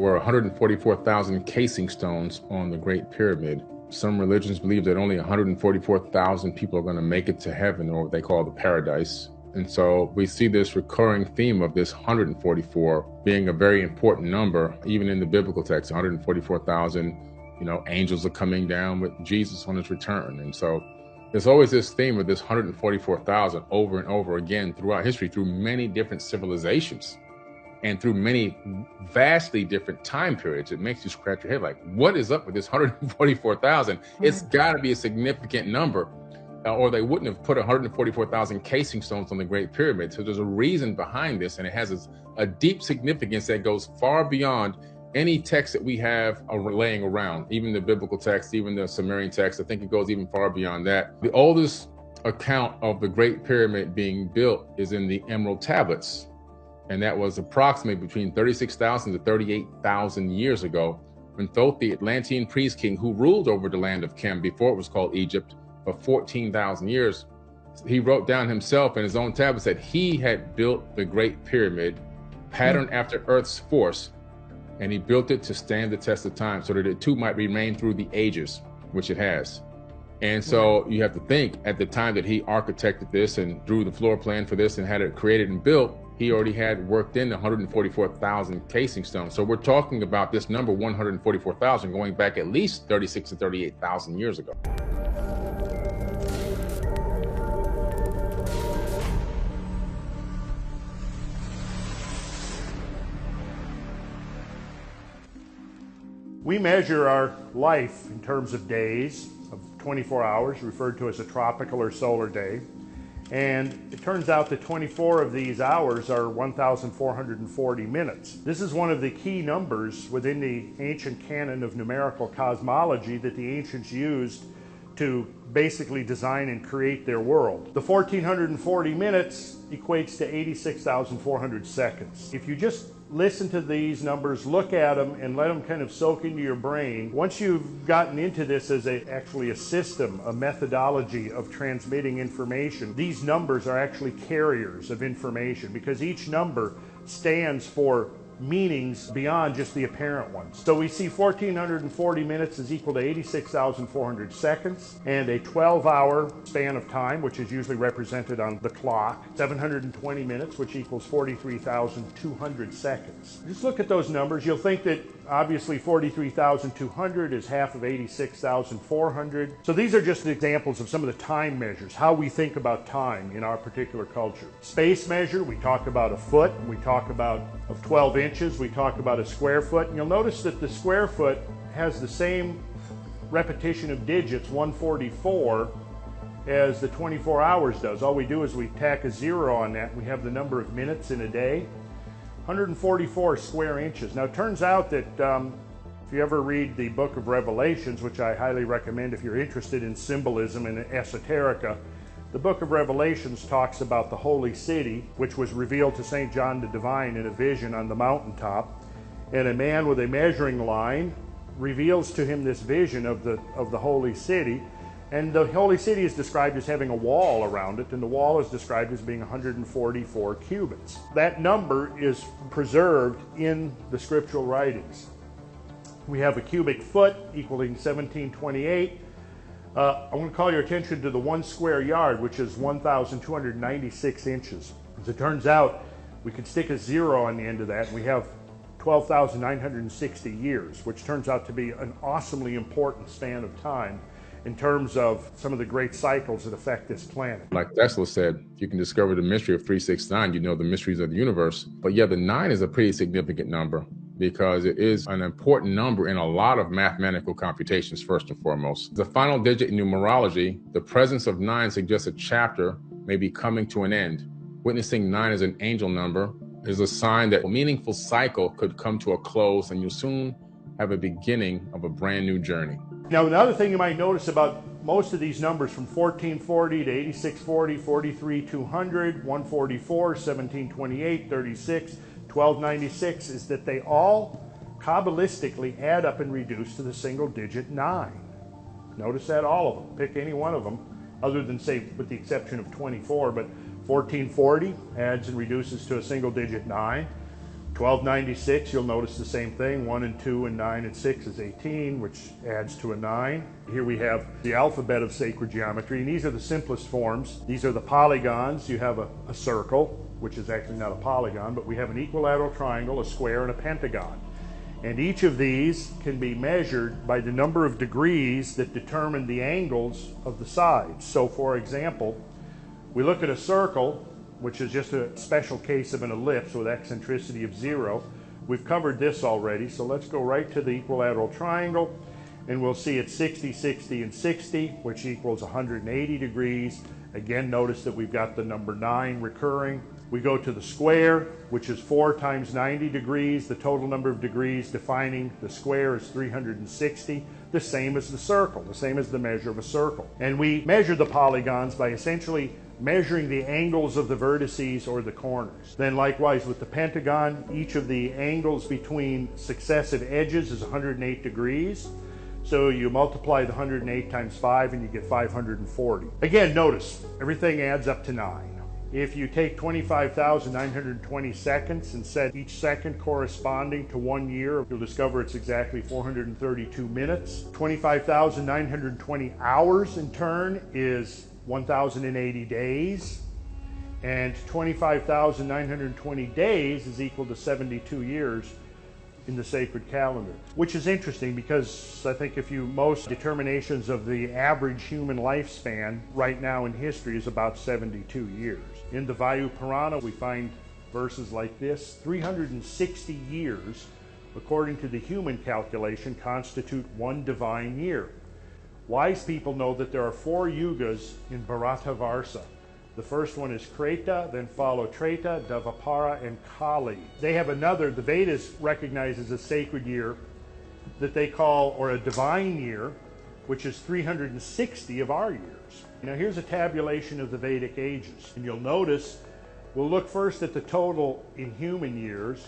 There were 144,000 casing stones on the Great Pyramid. Some religions believe that only 144,000 people are going to make it to heaven, or what they call the paradise. And so we see this recurring theme of this 144 being a very important number, even in the biblical text. 144,000, angels are coming down with Jesus on his return. And so there's always this theme of this 144,000 over and over again throughout history, through many different civilizations and through many vastly different time periods. It makes you scratch your head like, what is up with this 144,000? It's got to be a significant number, or they wouldn't have put 144,000 casing stones on the Great Pyramid. So there's a reason behind this, and it has a deep significance that goes far beyond any text that we have laying around, even the biblical text, even the Sumerian text. I think it goes even far beyond that. The oldest account of the Great Pyramid being built is in the Emerald Tablets, and that was approximately between 36,000 to 38,000 years ago, when Thoth, the Atlantean priest king who ruled over the land of Kem before it was called Egypt for 14,000 years, he wrote down himself in his own tablets that he had built the Great Pyramid patterned after Earth's force, and he built it to stand the test of time so that it too might remain through the ages, which it has. And so you have to think, at the time that he architected this and drew the floor plan for this and had it created and built, he already had worked in 144,000 casing stones. So we're talking about this number 144,000 going back at least 36 to 38,000 years ago. We measure our life in terms of days, of 24 hours, referred to as a tropical or solar day. And it turns out that 24 of these hours are 1,440 minutes. This is one of the key numbers within the ancient canon of numerical cosmology that the ancients used to basically design and create their world. The 1,440 minutes equates to 86,400 seconds. If you just listen to these numbers, look at them, and let them kind of soak into your brain. Once you've gotten into this as actually a system, a methodology of transmitting information, these numbers are actually carriers of information, because each number stands for meanings beyond just the apparent ones. So we see 1,440 minutes is equal to 86,400 seconds, and a 12-hour span of time, which is usually represented on the clock, 720 minutes, which equals 43,200 seconds. Just look at those numbers. You'll think that obviously 43,200 is half of 86,400. So these are just examples of some of the time measures, how we think about time in our particular culture. Space measure, we talk about a foot, we talk about of 12 inches, we talk about a square foot, and you'll notice that the square foot has the same repetition of digits, 144, as the 24 hours does. All we do is we tack a 0 on that, and we have the number of minutes in a day. 144 square inches. Now it turns out that if you ever read the book of Revelations, which I highly recommend if you're interested in symbolism and esoterica, the book of Revelations talks about the holy city, which was revealed to St. John the Divine in a vision on the mountaintop. And a man with a measuring line reveals to him this vision of the holy city. And the holy city is described as having a wall around it, and the wall is described as being 144 cubits. That number is preserved in the scriptural writings. We have a cubic foot equaling 1728. I want to call your attention to the 1 square yard, which is 1,296 inches. As it turns out, we could stick a 0 on the end of that, and we have 12,960 years, which turns out to be an awesomely important span of time in terms of some of the great cycles that affect this planet. Like Tesla said, you can discover the mystery of 369, you know the mysteries of the universe. But yeah, the 9 is a pretty significant number, because it is an important number in a lot of mathematical computations, first and foremost. The final digit in numerology, the presence of 9 suggests a chapter may be coming to an end. Witnessing 9 as an angel number is a sign that a meaningful cycle could come to a close, and you'll soon have a beginning of a brand new journey. Now, another thing you might notice about most of these numbers from 1440 to 8640, 43,200, 144, 1728, 36, 1296 is that they all Kabbalistically add up and reduce to the single digit 9. Notice that, all of them. Pick any one of them, other than, say, with the exception of 24, but 1440 adds and reduces to a single digit 9. 1296, you'll notice the same thing. 1 and 2 and 9 and 6 is 18, which adds to a 9. Here we have the alphabet of sacred geometry, and these are the simplest forms. These are the polygons. You have a circle, which is actually not a polygon, but we have an equilateral triangle, a square, and a pentagon. And each of these can be measured by the number of degrees that determine the angles of the sides. So for example, we look at a circle, which is just a special case of an ellipse with eccentricity of 0. We've covered this already, so let's go right to the equilateral triangle, and we'll see it's 60, 60, and 60, which equals 180 degrees. Again, notice that we've got the number 9 recurring. We go to the square, which is 4 times 90 degrees. The total number of degrees defining the square is 360, the same as the circle, the same as the measure of a circle. And we measure the polygons by essentially measuring the angles of the vertices or the corners. Then likewise with the pentagon, each of the angles between successive edges is 108 degrees. So you multiply the 108 times 5 and you get 540. Again, notice, everything adds up to 9. If you take 25,920 seconds and set each second corresponding to 1 year, you'll discover it's exactly 432 minutes. 25,920 hours in turn is 1,080 days, and 25,920 days is equal to 72 years in the sacred calendar, which is interesting because I think most determinations of the average human lifespan right now in history is about 72 years. In the Vayu Purana, we find verses like this: 360 years, according to the human calculation, constitute one divine year. Wise people know that there are 4 yugas in Bharatavarsa. The first one is Kreta, then follow Treta, Dvapara, and Kali. They have another, the Vedas recognize as a sacred year that they call, or a divine year, which is 360 of our years. Now here's a tabulation of the Vedic ages. And you'll notice, we'll look first at the total in human years,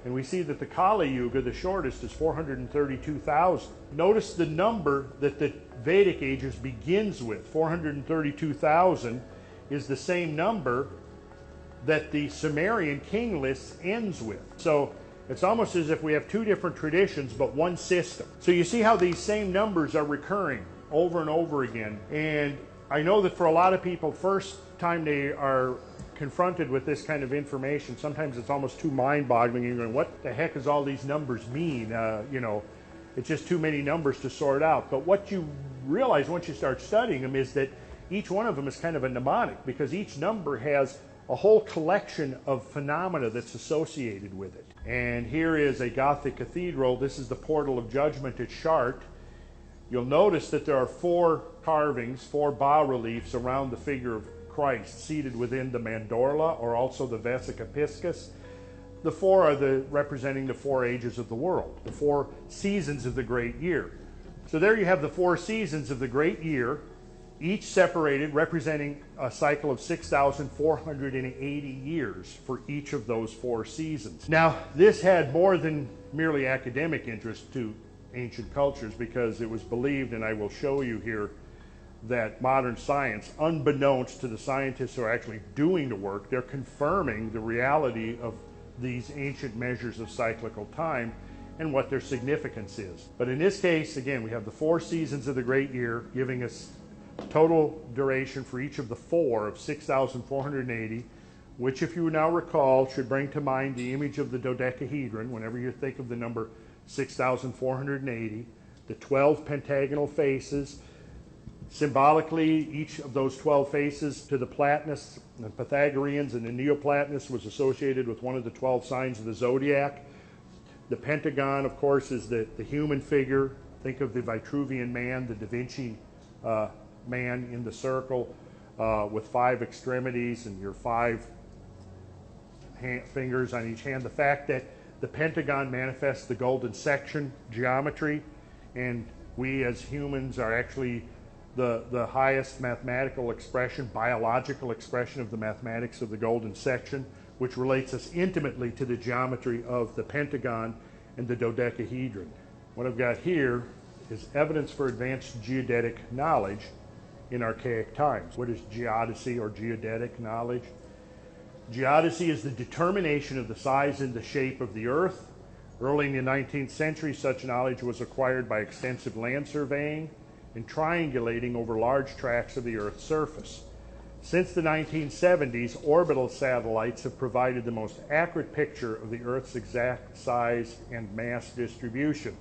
and we see that the Kali Yuga, the shortest, is 432,000. Notice the number that the Vedic ages begins with, 432,000, is the same number that the Sumerian king list ends with. So it's almost as if we have 2 different traditions, but one system. So you see how these same numbers are recurring over and over again. And I know that for a lot of people, first time they are confronted with this kind of information, sometimes it's almost too mind-boggling. You're going, what the heck does all these numbers mean? It's just too many numbers to sort out. But what you realize once you start studying them is that each one of them is kind of a mnemonic, because each number has a whole collection of phenomena that's associated with it. And here is a Gothic cathedral. This is the Portal of Judgment at Chartres. You'll notice that there are 4 carvings, 4 bas-reliefs around the figure of Christ seated within the mandorla, or also the Vesica Piscis. The 4 are representing the 4 ages of the world, the 4 seasons of the great year. So there you have the 4 seasons of the great year, each separated, representing a cycle of 6,480 years for each of those 4 seasons. Now, this had more than merely academic interest to ancient cultures, because it was believed, and I will show you here, that modern science, unbeknownst to the scientists who are actually doing the work, they're confirming the reality of these ancient measures of cyclical time and what their significance is. But in this case, again, we have the 4 seasons of the great year, giving us total duration for each of the 4 of 6,480, which, if you now recall, should bring to mind the image of the dodecahedron whenever you think of the number 6,480, the 12 pentagonal faces. Symbolically, each of those 12 faces to the Platonists, the Pythagoreans, and the Neoplatonists was associated with one of the 12 signs of the zodiac. The pentagon, of course, is the human figure. Think of the Vitruvian man, the Da Vinci man in the circle with 5 extremities and your 5 fingers on each hand. The fact that the pentagon manifests the golden section geometry, and we as humans are actually the highest mathematical expression, biological expression of the mathematics of the golden section, which relates us intimately to the geometry of the pentagon and the dodecahedron. What I've got here is evidence for advanced geodetic knowledge in archaic times. What is geodesy or geodetic knowledge? Geodesy is the determination of the size and the shape of the earth. Early in the 19th century, such knowledge was acquired by extensive land surveying and triangulating over large tracts of the earth's surface. Since the 1970s, orbital satellites have provided the most accurate picture of the earth's exact size and mass distribution.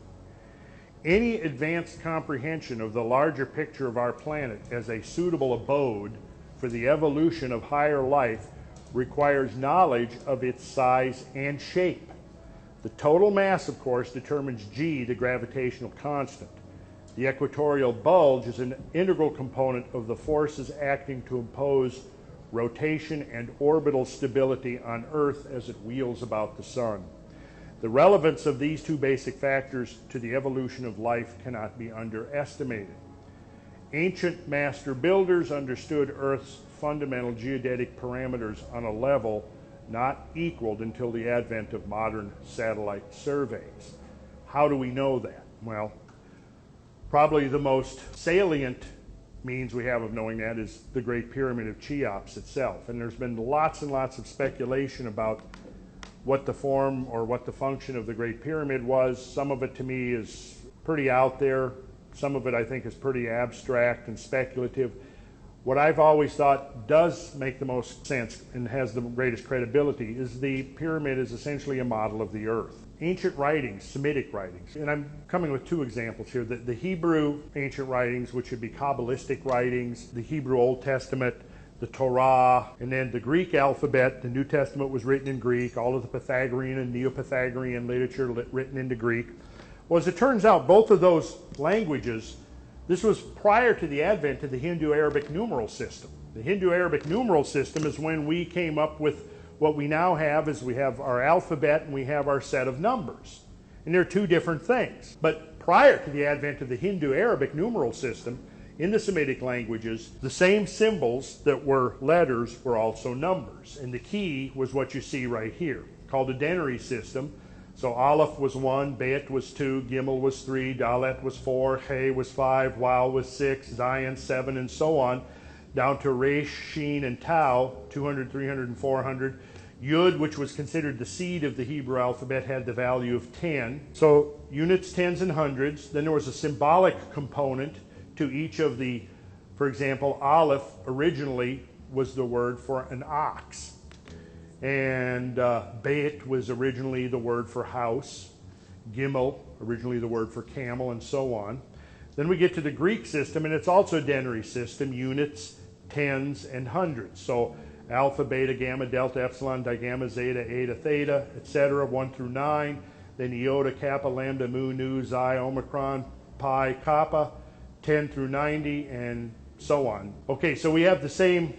Any advanced comprehension of the larger picture of our planet as a suitable abode for the evolution of higher life requires knowledge of its size and shape. The total mass, of course, determines g, the gravitational constant. The equatorial bulge is an integral component of the forces acting to impose rotation and orbital stability on Earth as it wheels about the sun. The relevance of these two basic factors to the evolution of life cannot be underestimated. Ancient master builders understood Earth's fundamental geodetic parameters on a level not equaled until the advent of modern satellite surveys. How do we know that? Well, probably the most salient means we have of knowing that is the Great Pyramid of Cheops itself. And there's been lots and lots of speculation about what the form or what the function of the Great Pyramid was. Some of it to me is pretty out there. Some of it I think is pretty abstract and speculative. What I've always thought does make the most sense and has the greatest credibility is the pyramid is essentially a model of the earth. Ancient writings, Semitic writings, and I'm coming with two examples here. The Hebrew ancient writings, which would be Kabbalistic writings, the Hebrew Old Testament, the Torah, and then the Greek alphabet. The New Testament was written in Greek, all of the Pythagorean and Neo-Pythagorean literature written into Greek. Well, as it turns out, both of those languages, this was prior to the advent of the Hindu-Arabic numeral system. The Hindu-Arabic numeral system is when we came up with what we now have is we have our alphabet and we have our set of numbers. And they're two different things. But prior to the advent of the Hindu-Arabic numeral system, in the Semitic languages, the same symbols that were letters were also numbers. And the key was what you see right here, called a denary system. So Aleph was 1, Bet was 2, Gimel was 3, Dalet was 4, He was 5, Waw was 6, Zayin 7, and so on, down to Resh, Shin, and Tau, 200, 300, and 400. Yud, which was considered the seed of the Hebrew alphabet, had the value of 10. So units, tens, and hundreds. Then there was a symbolic component to each of the, for example, Aleph originally was the word for an ox. And Bet was originally the word for house. Gimel, originally the word for camel, and so on. Then we get to the Greek system, and it's also a denary system, units, tens, and hundreds. So alpha, beta, gamma, delta, epsilon, digamma, zeta, eta, theta, etc., 1 through 9. Then iota, kappa, lambda, mu, nu, xi, omicron, pi, kappa, 10 through 90, and so on. Okay, so we have the same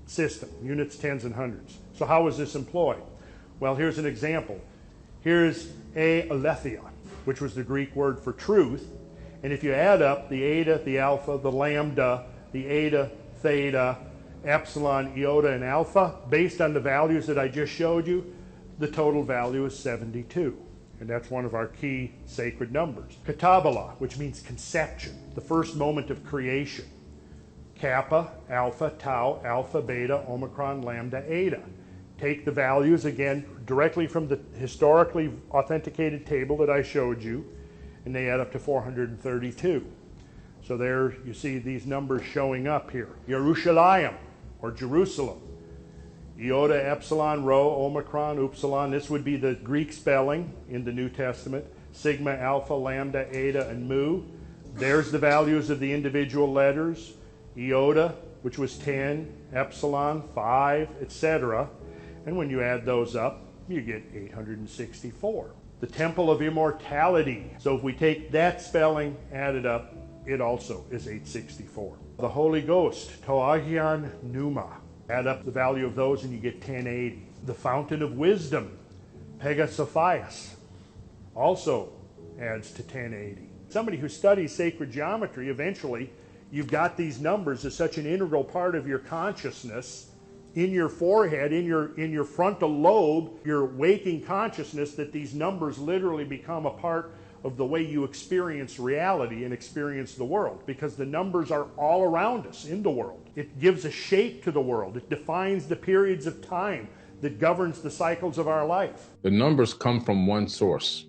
system, units, tens, and hundreds. So how is this employed? Well, here's an example. Here's aletheia, which was the Greek word for truth. And if you add up the eta, the alpha, the lambda, the eta, theta, epsilon, iota, and alpha, based on the values that I just showed you, the total value is 72. And that's one of our key sacred numbers. Katabala, which means conception, the first moment of creation. Kappa, alpha, tau, alpha, beta, omicron, lambda, eta. Take the values, again, directly from the historically authenticated table that I showed you, and they add up to 432. So there you see these numbers showing up here. Yerushalayim, or Jerusalem. Iota, epsilon, rho, omicron, upsilon. This would be the Greek spelling in the New Testament. Sigma, alpha, lambda, eta, and mu. There's the values of the individual letters. Iota, which was 10, epsilon, 5, etc. And when you add those up, you get 864. The Temple of Immortality. So if we take that spelling, add it up, it also is 864. The Holy Ghost, Toahian Pneuma. Add up the value of those and you get 1080. The Fountain of Wisdom, Pegasophias, also adds to 1080. Somebody who studies sacred geometry, eventually you've got these numbers as such an integral part of your consciousness, in your forehead, in your frontal lobe, your waking consciousness, that these numbers literally become a part of the way you experience reality and experience the world, because the numbers are all around us in the world. It gives a shape to the world. It defines the periods of time that governs the cycles of our life. The numbers come from one source,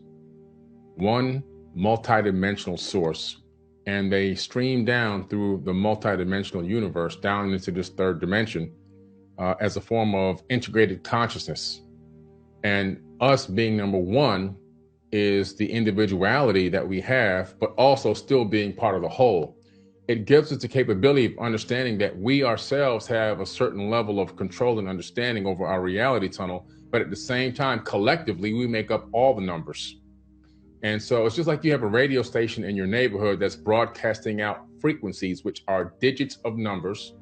one multidimensional source, and they stream down through the multidimensional universe down into this third dimension as a form of integrated consciousness. And us being number one is the individuality that we have, but also still being part of the whole. It gives us the capability of understanding that we ourselves have a certain level of control and understanding over our reality tunnel, but at the same time, collectively, we make up all the numbers. And so it's just like you have a radio station in your neighborhood that's broadcasting out frequencies, which are digits of numbers.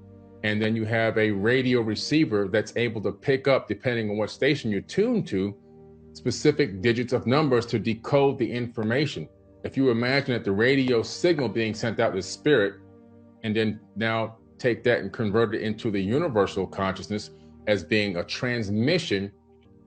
And then you have a radio receiver that's able to pick up, depending on what station you're tuned to, specific digits of numbers to decode the information. If you imagine that the radio signal being sent out is spirit, and then now take that and convert it into the universal consciousness as being a transmission,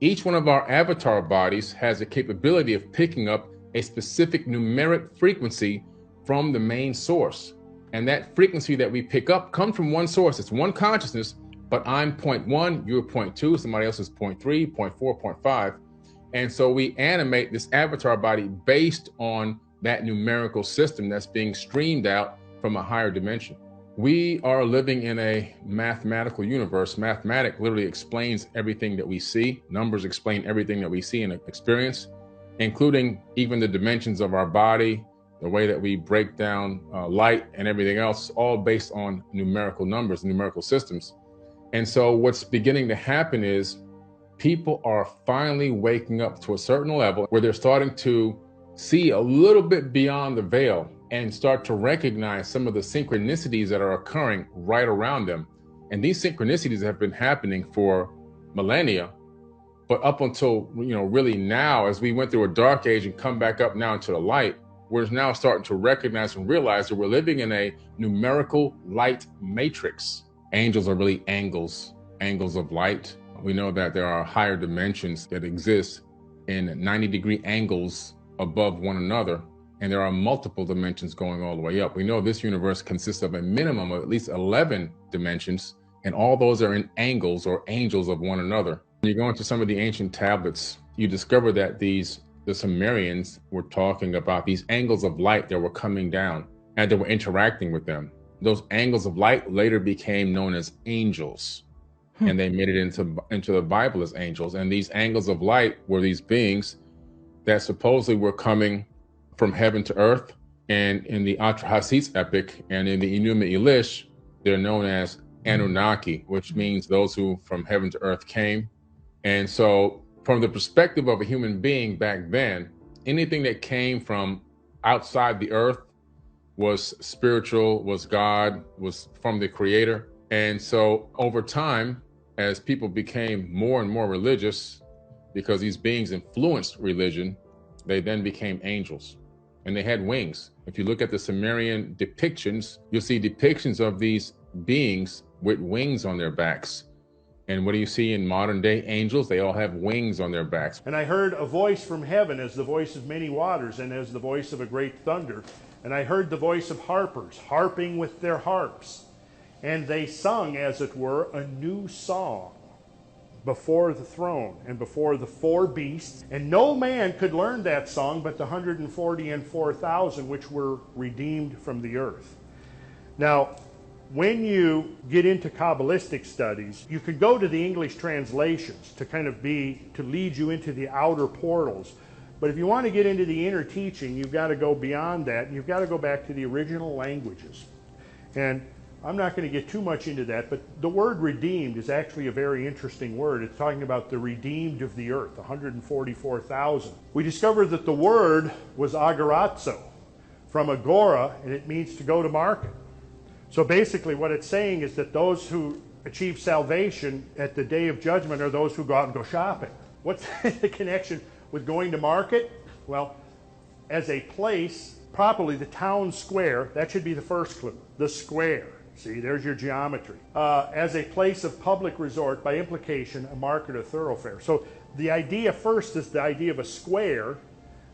each one of our avatar bodies has a capability of picking up a specific numeric frequency from the main source. And that frequency that we pick up comes from one source. It's one consciousness, but I'm 0.1, you're 0.2, somebody else is 0.3, 0.4, 0.5. And so we animate this avatar body based on that numerical system that's being streamed out from a higher dimension. We are living in a mathematical universe. Mathematics literally explains everything that we see. Numbers explain everything that we see and experience, including even the dimensions of our body, the way that we break down light and everything else, all based on numerical numbers, numerical systems. And so what's beginning to happen is people are finally waking up to a certain level where they're starting to see a little bit beyond the veil and start to recognize some of the synchronicities that are occurring right around them. And these synchronicities have been happening for millennia, but up until, really now, as we went through a dark age and come back up now into the light, we're now starting to recognize and realize that we're living in a numerical light matrix. Angels are really angles of light. We know that there are higher dimensions that exist in 90-degree angles above one another, and there are multiple dimensions going all the way up. We know this universe consists of a minimum of at least 11 dimensions, and all those are in angles or angels of one another. When you go into some of the ancient tablets, you discover that the Sumerians were talking about these angles of light that were coming down and they were interacting with them. Those angles of light later became known as angels. And they made it into the Bible as angels. And these angles of light were these beings that supposedly were coming from heaven to earth. And in the Atrahasis epic and in the Enuma Elish, they're known as Anunnaki, which means those who from heaven to earth came. And so from the perspective of a human being back then, anything that came from outside the earth was spiritual, was God, was from the Creator. And so over time, as people became more and more religious, because these beings influenced religion, they then became angels and they had wings. If you look at the Sumerian depictions, you'll see depictions of these beings with wings on their backs. And what do you see in modern day angels? They all have wings on their backs. And I heard a voice from heaven as the voice of many waters and as the voice of a great thunder. And I heard the voice of harpers harping with their harps. And they sung, as it were, a new song before the throne and before the four beasts. And no man could learn that song but the 144,000 which were redeemed from the earth. Now, when you get into Kabbalistic studies, you can go to the English translations to lead you into the outer portals. But if you want to get into the inner teaching, you've got to go beyond that, and you've got to go back to the original languages. And I'm not going to get too much into that, but the word redeemed is actually a very interesting word. It's talking about the redeemed of the earth, 144,000. We discovered that the word was agorazo, from agora, and it means to go to market. So basically what it's saying is that those who achieve salvation at the day of judgment are those who go out and go shopping. What's the connection with going to market? Well, as a place, properly the town square, that should be the first clue, the square. See, there's your geometry. As a place of public resort, by implication, a market or thoroughfare. So the idea first is the idea of a square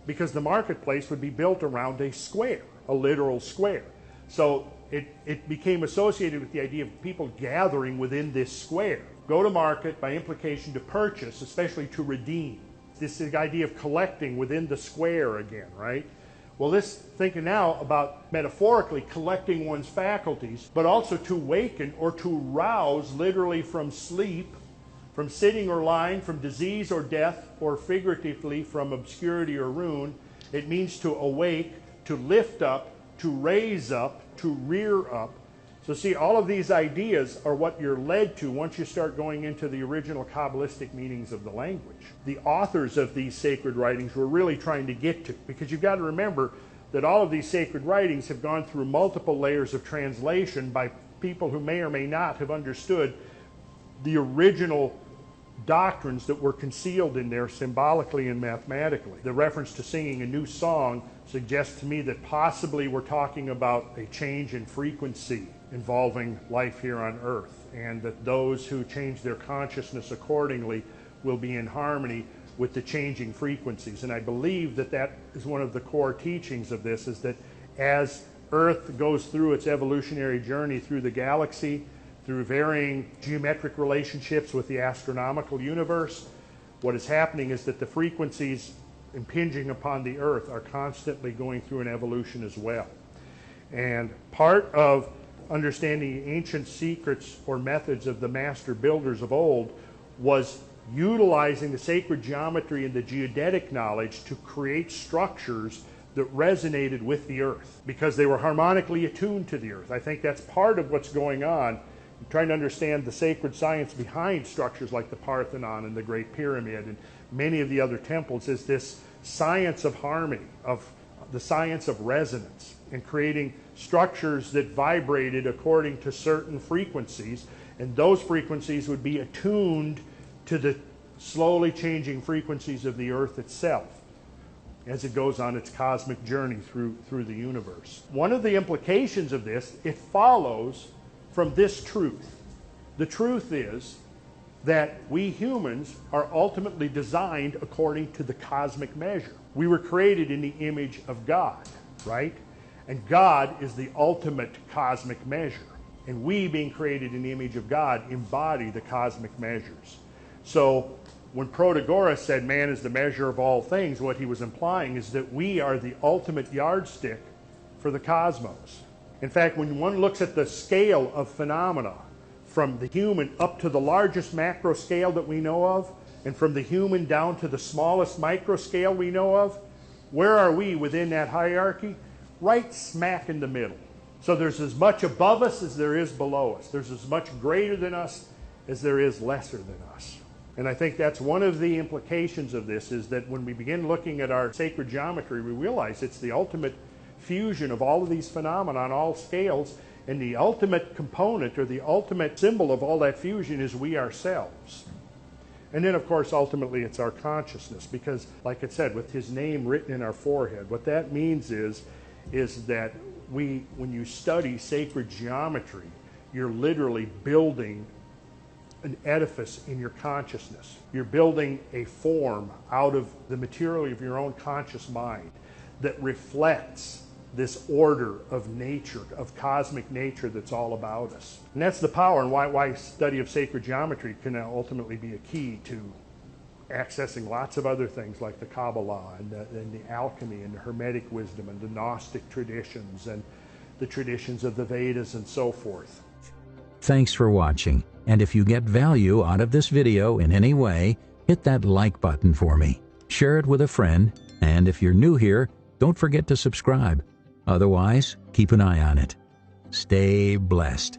because the marketplace would be built around a square, a literal square. So it became associated with the idea of people gathering within this square. Go to market, by implication to purchase, especially to redeem. This is the idea of collecting within the square again, right? Well, this thinking now about metaphorically collecting one's faculties, but also to waken or to rouse literally from sleep, from sitting or lying, from disease or death, or figuratively from obscurity or ruin. It means to awake, to lift up, to raise up, to rear up. So see, all of these ideas are what you're led to once you start going into the original Kabbalistic meanings of the language. The authors of these sacred writings were really trying to get to, because you've got to remember that all of these sacred writings have gone through multiple layers of translation by people who may or may not have understood the original doctrines that were concealed in there symbolically and mathematically. The reference to singing a new song suggests to me that possibly we're talking about a change in frequency involving life here on earth, and that those who change their consciousness accordingly will be in harmony with the changing frequencies. And I believe that that is one of the core teachings of this, is that as Earth goes through its evolutionary journey through the galaxy, through varying geometric relationships with the astronomical universe, what is happening is that the frequencies impinging upon the Earth are constantly going through an evolution as well. And part of understanding the ancient secrets or methods of the master builders of old was utilizing the sacred geometry and the geodetic knowledge to create structures that resonated with the Earth, because they were harmonically attuned to the Earth. I think that's part of what's going on, trying to understand the sacred science behind structures like the Parthenon and the Great Pyramid and many of the other temples, is this science of harmony, of the science of resonance, and creating structures that vibrated according to certain frequencies, and those frequencies would be attuned to the slowly changing frequencies of the Earth itself as it goes on its cosmic journey through the universe. One of the implications of this, it follows from this truth. The truth is that we humans are ultimately designed according to the cosmic measure. We were created in the image of God, right? And God is the ultimate cosmic measure. And we, being created in the image of God, embody the cosmic measures. So when Protagoras said man is the measure of all things, what he was implying is that we are the ultimate yardstick for the cosmos. In fact, when one looks at the scale of phenomena, from the human up to the largest macro scale that we know of, and from the human down to the smallest micro scale we know of, where are we within that hierarchy? Right smack in the middle. So there's as much above us as there is below us. There's as much greater than us as there is lesser than us. And I think that's one of the implications of this, is that when we begin looking at our sacred geometry, we realize it's the ultimate fusion of all of these phenomena on all scales, and the ultimate component or the ultimate symbol of all that fusion is we ourselves. And then, of course, ultimately it's our consciousness, because, like I said, with his name written in our forehead, what that means is that when you study sacred geometry, you're literally building an edifice in your consciousness. You're building a form out of the material of your own conscious mind that reflects this order of nature, of cosmic nature that's all about us. And that's the power, and why study of sacred geometry can ultimately be a key to accessing lots of other things like the Kabbalah and the alchemy and the Hermetic wisdom and the Gnostic traditions and the traditions of the Vedas and so forth. Thanks for watching, and if you get value out of this video in any way, hit that like button for me. Share it with a friend, and if you're new here, don't forget to subscribe. Otherwise, keep an eye on it. Stay blessed.